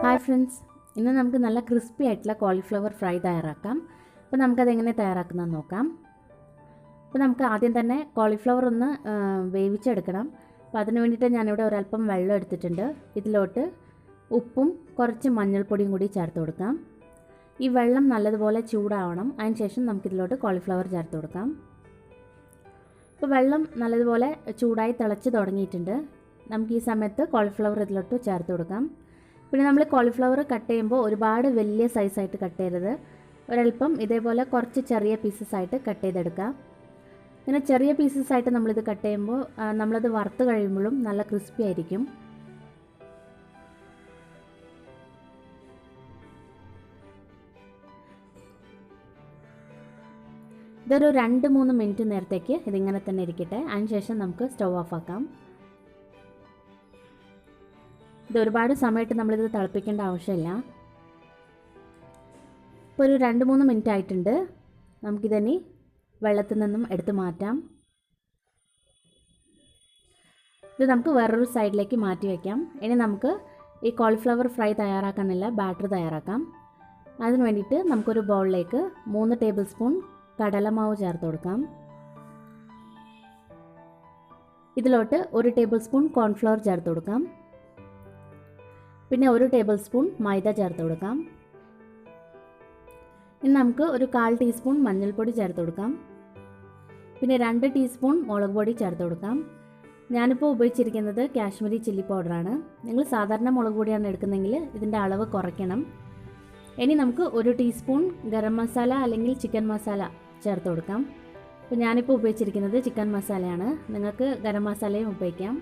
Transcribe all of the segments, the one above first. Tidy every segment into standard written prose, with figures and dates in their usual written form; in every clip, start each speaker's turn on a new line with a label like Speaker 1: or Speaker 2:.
Speaker 1: Hi friends, ഇന്ന് നമുക്ക് നല്ല ക്രിസ്പി ആയിട്ടുള്ള കോളിഫ്ലവർ ഫ്രൈ തയ്യാറാക്കാം. അപ്പോൾ നമുക്കതെങ്ങനെ തയ്യാറാക്കുന്നതെന്ന് നോക്കാം. അപ്പോൾ നമുക്ക് ആദ്യം തന്നെ കോളിഫ്ലവർ ഒന്ന് വേവിച്ചെടുക്കണം. അപ്പോൾ അതിന് വേണ്ടിയിട്ട് ഞാനിവിടെ ഒരല്പം വെള്ളം എടുത്തിട്ടുണ്ട്. ഇതിലോട്ട് ഉപ്പും കുറച്ച് മഞ്ഞൾപ്പൊടിയും കൂടി ചേർത്ത് കൊടുക്കാം. ഈ വെള്ളം നല്ലതുപോലെ ചൂടാവണം. അതിനുശേഷം നമുക്കിതിലോട്ട് കോളിഫ്ലവർ ചേർത്ത് കൊടുക്കാം. അപ്പോൾ വെള്ളം നല്ലതുപോലെ ചൂടായി തിളച്ച് തുടങ്ങിയിട്ടുണ്ട്. നമുക്ക് ഈ സമയത്ത് കോളിഫ്ലവർ ഇതിലോട്ട് ചേർത്ത് കൊടുക്കാം. പിന്നെ നമ്മൾ കോളിഫ്ലവർ കട്ട് ചെയ്യുമ്പോൾ ഒരുപാട് വലിയ സൈസായിട്ട് കട്ട് ചെയ്യരുത്. ഒരല്പം ഇതേപോലെ കുറച്ച് ചെറിയ പീസസ് ആയിട്ട് കട്ട് ചെയ്തെടുക്കാം. ഇങ്ങനെ ചെറിയ പീസസ് ആയിട്ട് നമ്മളിത് കട്ട് ചെയ്യുമ്പോൾ നമ്മളത് വറുത്ത് കഴിയുമ്പോഴും നല്ല ക്രിസ്പി ആയിരിക്കും. ഇതൊരു 2-3 മിനിറ്റ് നേരത്തേക്ക് ഇതിങ്ങനെ തന്നെ ഇരിക്കട്ടെ. അതിനുശേഷം നമുക്ക് സ്റ്റവ് ഓഫ് ആക്കാം. ഇത് ഒരുപാട് സമയത്ത് നമ്മളിത് തിളപ്പിക്കേണ്ട ആവശ്യമില്ല. ഇപ്പോൾ ഒരു 2-3 മിനിറ്റ് ആയിട്ടുണ്ട്. നമുക്കിതിനി വെള്ളത്തിൽ നിന്നും എടുത്ത് മാറ്റാം. ഇത് നമുക്ക് വേറൊരു സൈഡിലേക്ക് മാറ്റി വയ്ക്കാം. ഇനി നമുക്ക് ഈ കോളിഫ്ലവർ ഫ്രൈ തയ്യാറാക്കാനുള്ള ബാറ്റർ തയ്യാറാക്കാം. അതിന് വേണ്ടിയിട്ട് നമുക്കൊരു ബൗളിലേക്ക് 3 ടേബിൾ സ്പൂൺ കടലമാവ് ചേർത്ത് കൊടുക്കാം. ഇതിലോട്ട് 1 ടേബിൾ സ്പൂൺ കോൺഫ്ലവർ ചേർത്ത് കൊടുക്കാം. പിന്നെ 1 ടേബിൾ സ്പൂൺ മൈദ ചേർത്ത് കൊടുക്കാം. ഇനി നമുക്ക് ഒരു 1/4 ടീസ്പൂൺ മഞ്ഞൾപ്പൊടി ചേർത്ത് കൊടുക്കാം. പിന്നെ 2 ടീസ്പൂൺ മുളക് പൊടി ചേർത്ത് കൊടുക്കാം. ഞാനിപ്പോൾ ഉപയോഗിച്ചിരിക്കുന്നത് കാശ്മീരി ചില്ലി പൗഡറാണ്. നിങ്ങൾ സാധാരണ മുളക് പൊടിയാണ് എടുക്കുന്നതെങ്കിൽ ഇതിൻ്റെ അളവ് കുറയ്ക്കണം. ഇനി നമുക്ക് 1 ടീസ്പൂൺ ഗരം മസാല അല്ലെങ്കിൽ ചിക്കൻ മസാല ചേർത്ത് കൊടുക്കാം. അപ്പോൾ ഞാനിപ്പോൾ ഉപയോഗിച്ചിരിക്കുന്നത് ചിക്കൻ മസാലയാണ്. നിങ്ങൾക്ക് ഗരം മസാലയും ഉപയോഗിക്കാം.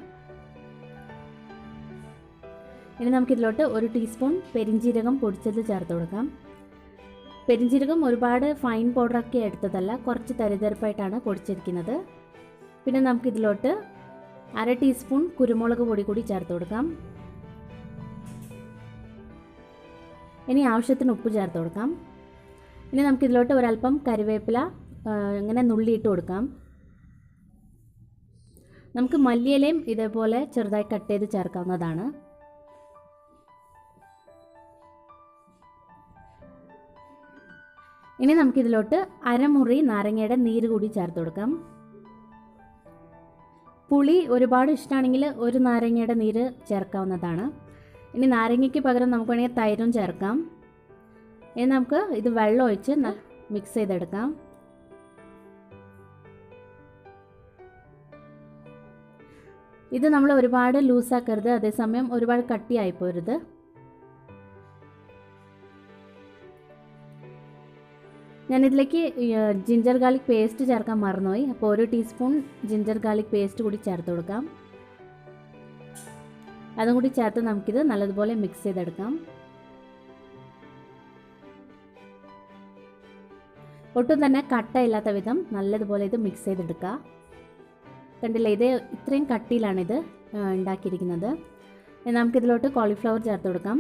Speaker 1: ഇനി നമുക്കിതിലോട്ട് 1 ടീസ്പൂൺ പെരിഞ്ജീരകം പൊടിച്ചത് ചേർത്ത് കൊടുക്കാം. പെരിഞ്ജീരകം ഒരുപാട് ഫൈൻ പൗഡറാക്കി എടുത്തതല്ല, കുറച്ച് തരിതരിപ്പായിട്ടാണ് പൊടിച്ചിരിക്കുന്നത്. പിന്നെ നമുക്കിതിലോട്ട് 1/2 ടീസ്പൂൺ കുരുമുളക് പൊടി കൂടി ചേർത്ത് കൊടുക്കാം. ഇനി ആവശ്യത്തിന് ഉപ്പ് ചേർത്ത് കൊടുക്കാം. ഇനി നമുക്കിതിലോട്ട് ഒരല്പം കറിവേപ്പില ഇങ്ങനെ നുള്ളിയിട്ട് കൊടുക്കാം. നമുക്ക് മല്ലിയിലയും ഇതേപോലെ ചെറുതായി കട്ട് ചെയ്ത് ചേർക്കാവുന്നതാണ്. ഇനി നമുക്കിതിലോട്ട് അരമുറി നാരങ്ങയുടെ നീര് കൂടി ചേർത്ത് കൊടുക്കാം. പുളി ഒരുപാട് ഇഷ്ടമാണെങ്കിൽ 1 നാരങ്ങയുടെ നീര് ചേർക്കാവുന്നതാണ്. ഇനി നാരങ്ങയ്ക്ക് പകരം നമുക്ക് വേണമെങ്കിൽ തൈരും ചേർക്കാം. ഇനി നമുക്ക് ഇത് വെള്ളം ഒഴിച്ച് മിക്സ് ചെയ്തെടുക്കാം. ഇത് നമ്മൾ ഒരുപാട് ലൂസാക്കരുത്, അതേസമയം ഒരുപാട് കട്ടിയായി പോരുത്. ഞാനിതിലേക്ക് ജിഞ്ചർ ഗാർലിക് പേസ്റ്റ് ചേർക്കാൻ മറന്നുപോയി. അപ്പോൾ 1 ടീസ്പൂൺ ജിഞ്ചർ ഗാർലിക് പേസ്റ്റ് കൂടി ചേർത്ത് കൊടുക്കാം. അതും കൂടി ചേർത്ത് നമുക്കിത് നല്ലതുപോലെ മിക്സ് ചെയ്തെടുക്കാം. ഒട്ടും തന്നെ കട്ടയില്ലാത്ത വിധം നല്ലതുപോലെ ഇത് മിക്സ് ചെയ്തെടുക്കുക. കണ്ടില്ലേ, ഇത് ഇത്രയും കട്ടിയിലാണിത് ഉണ്ടാക്കിയിരിക്കുന്നത്. നമുക്കിതിലോട്ട് കോളിഫ്ലവർ ചേർത്ത് കൊടുക്കാം.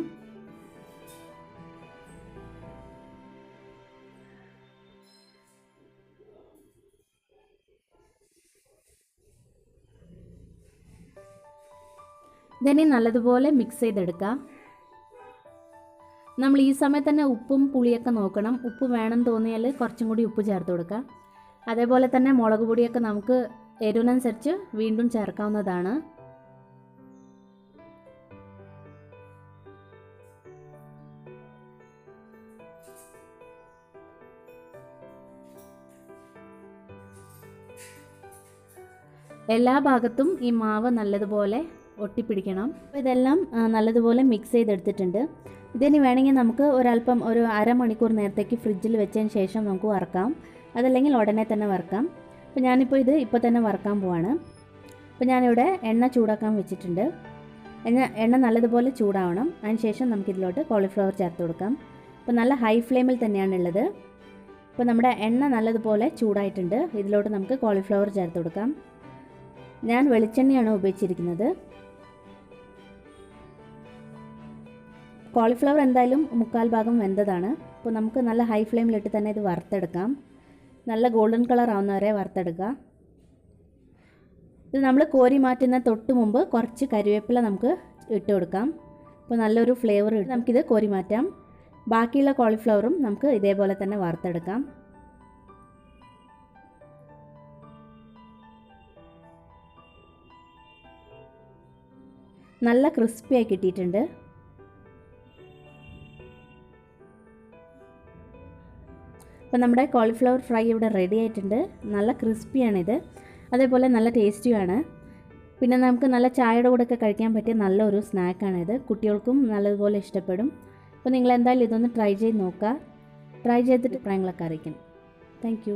Speaker 1: ഇതിനെ നല്ലതുപോലെ മിക്സ് ചെയ്തെടുക്കുക. നമ്മൾ ഈ സമയത്ത് തന്നെ ഉപ്പും പുളിയൊക്കെ നോക്കണം. ഉപ്പ് വേണം തോന്നിയാൽ കുറച്ചും കൂടി ഉപ്പ് ചേർത്ത് കൊടുക്കുക. അതേപോലെ തന്നെ മുളക് പൊടിയൊക്കെ നമുക്ക് എരിവിനനുസരിച്ച് വീണ്ടും ചേർക്കാവുന്നതാണ്. എല്ലാ ഭാഗത്തും ഈ മാവ് നല്ലതുപോലെ ഒട്ടിപ്പിടിക്കണം. അപ്പോൾ ഇതെല്ലാം നല്ലതുപോലെ മിക്സ് ചെയ്തെടുത്തിട്ടുണ്ട്. ഇതിന് വേണമെങ്കിൽ നമുക്ക് ഒരു അരമണിക്കൂർ നേരത്തേക്ക് ഫ്രിഡ്ജിൽ വെച്ചതിന് ശേഷം നമുക്ക് വറുക്കാം. അതല്ലെങ്കിൽ ഉടനെ തന്നെ വറുക്കാം. അപ്പോൾ ഞാനിപ്പോൾ ഇത് ഇപ്പോൾ തന്നെ വറുക്കാൻ പോവാണ്. അപ്പോൾ ഞാനിവിടെ എണ്ണ ചൂടാക്കാൻ വെച്ചിട്ടുണ്ട്. എണ്ണ നല്ലതുപോലെ ചൂടാവണം. അതിനുശേഷം നമുക്കിതിലോട്ട് കോളിഫ്ലവർ ചേർത്ത് കൊടുക്കാം. അപ്പോൾ നല്ല ഹൈ ഫ്ലെയിമിൽ തന്നെയാണുള്ളത്. അപ്പോൾ നമ്മുടെ എണ്ണ നല്ലതുപോലെ ചൂടായിട്ടുണ്ട്. ഇതിലോട്ട് നമുക്ക് കോളിഫ്ലവർ ചേർത്ത് കൊടുക്കാം. ഞാൻ വെളിച്ചെണ്ണയാണ് ഉപയോഗിച്ചിരിക്കുന്നത്. കോളിഫ്ലവർ എന്തായാലും 1/4 ഭാഗം വെന്തതാണ്. അപ്പോൾ നമുക്ക് നല്ല ഹൈ ഫ്ലെയിമിലിട്ട് തന്നെ ഇത് വറുത്തെടുക്കാം. നല്ല ഗോൾഡൻ കളർ ആവുന്നവരെ വറുത്തെടുക്കുക. ഇത് നമ്മൾ കോരി മാറ്റുന്ന തൊട്ട് മുമ്പ് കുറച്ച് കരിവേപ്പില നമുക്ക് ഇട്ട് കൊടുക്കാം. അപ്പോൾ നല്ലൊരു ഫ്ലേവർ കിട്ടും. നമുക്കിത് കോരി മാറ്റാം. ബാക്കിയുള്ള കോളിഫ്ലവറും നമുക്ക് ഇതേപോലെ തന്നെ വറുത്തെടുക്കാം. നല്ല ക്രിസ്പിയായി കിട്ടിയിട്ടുണ്ട്. അപ്പോൾ നമ്മുടെ കോളിഫ്ലവർ ഫ്രൈ ഇവിടെ റെഡി ആയിട്ടുണ്ട്. നല്ല ക്രിസ്പിയാണിത്, അതേപോലെ നല്ല ടേസ്റ്റിയുമാണ്. പിന്നെ നമുക്ക് നല്ല ചായയുടെ കൂടെയൊക്കെ കഴിക്കാൻ പറ്റിയ നല്ലൊരു സ്നാക്കാണിത്. കുട്ടികൾക്കും നല്ലതുപോലെ ഇഷ്ടപ്പെടും. അപ്പോൾ നിങ്ങൾ എന്തായാലും ഇതൊന്ന് ട്രൈ ചെയ്ത് നോക്കുക. ട്രൈ ചെയ്തിട്ട് അഭിപ്രായങ്ങളൊക്കെ അറിയിക്കണം. താങ്ക്